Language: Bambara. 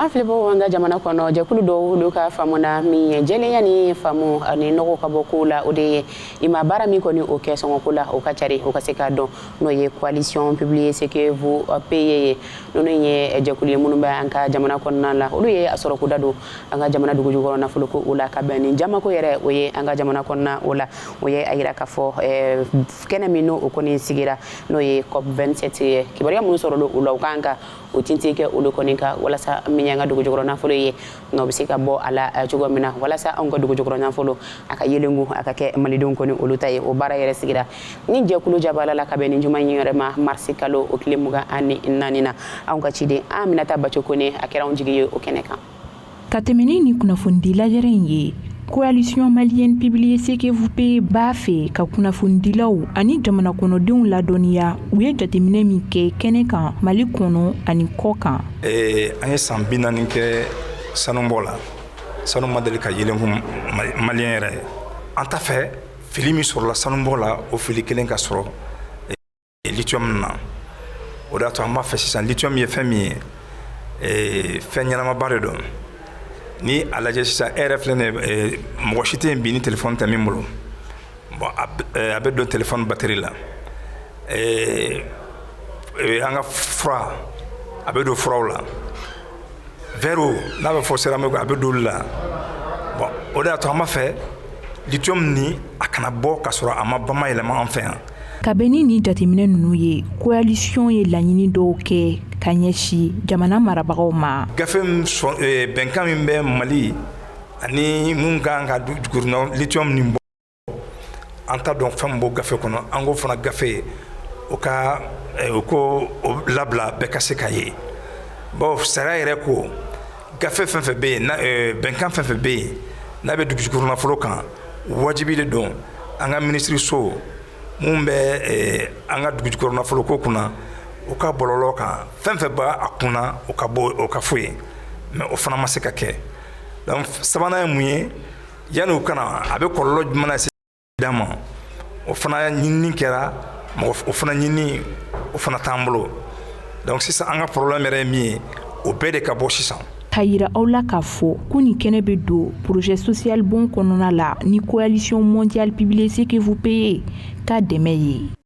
Aflebo wanga jamana kono jakulu do luka famuna mi jelenya ni famu ani noko kabokula ode ima bara mi koni o kesongo kula o kachari o kaseka don no ye coalition publier ce que vous payez no ye jakulu munumba anka jamana kono la odo ye asoro kudado anga jamana dugu jugo na fuluko ula kabani jamako yere o ye anga jamana kono ola o ye ayira kafo kena mino o koni sigira no ye COP 27 kibaria mun soro do ula ukanga o tintike ulu konika wala sa minyanga dugu jogoro na folo ye no bisika bo ala jogomina wala sa ongo dugu jogoro na folo aka yelengu aka ke malidon koni ulu tay o bara yere sigira ni je kulu jabala la kabeni njuma nyore ma marsikalo o klimuga ani nanina onga chide aminata bachokone akera onjigi o keneka katemeni ni kuna fundila yerenye coalition malienne publier ce que vous payez bafe ka kuna fundilaw ani jamana kono denw ladoniya u ye jateminɛ min kɛ kɛnɛ kan mali kɔnɔ ani kɔ kan an ye san 40 kɛ sanubɔ la sanu ma deli ka yelen kun malien yɛrɛ an ta fɛ fili min sɔrɔla sanubɔ la o fili kelen ka sɔrɔ lithium na o de y'a to an b'a fɛ sisan lithium ye fɛn min ye fɛn ɲɛnamaba de don ni a lajɛ sisan e yɛrɛ filɛ nin mɔgɔ si tɛ yen bi ni téléphone tɛ min bolo bon a bɛ don téléphone batterie la an ka fura a bɛ don furaw la verre n'a bɛ fɔ céramique a bɛ don olu la bon o de y'a to an b'a fɛ lithium ni a kana bɔ ka sɔrɔ a ma bamayɛlɛma an fɛ yan kabeni ni jateminɛ ninnu ye coalition ye laɲini dɔw kɛ ka ɲɛsi jamana marabagaw ma gafe bɛnkan min bɛ mali ani mun kan ka juguruna lithium ni bɔ an ta dɔn fɛn min bɔ gafe kɔnɔ an ko fana gafe o ko labila bɛɛ ka se ka ye bon sariya yɛrɛ ko gafe fɛn fɛn bɛ yen bɛnkan fɛn fɛn bɛ yen n'a bɛ dugujuguruna fɔlɔ kan wajibi de don an ka ministre so mun bɛ an ka dugujuguruna fɔlɔ ko kunna o ka bɔlɔlɔ kan fɛn fɛn b'a a kunna o ka bɔ o ka fo ye mais o fana ma se ka kɛ donc sabanan ye mun ye yanni o kana a bɛ kɔlɔlɔ jumɛn lase d'an ma o fana ɲinini kɛra o fana ɲinini o fana t'an bolo donc sisan an ka problème yɛrɛ ye min ye o bɛɛ de ka bɔ sisan ka yira aw la k'a fɔ ko nin kɛnɛ bɛ don projet social bon kɔnɔna la ni coalition mondiale publier ce que vous payez ka dɛmɛ ye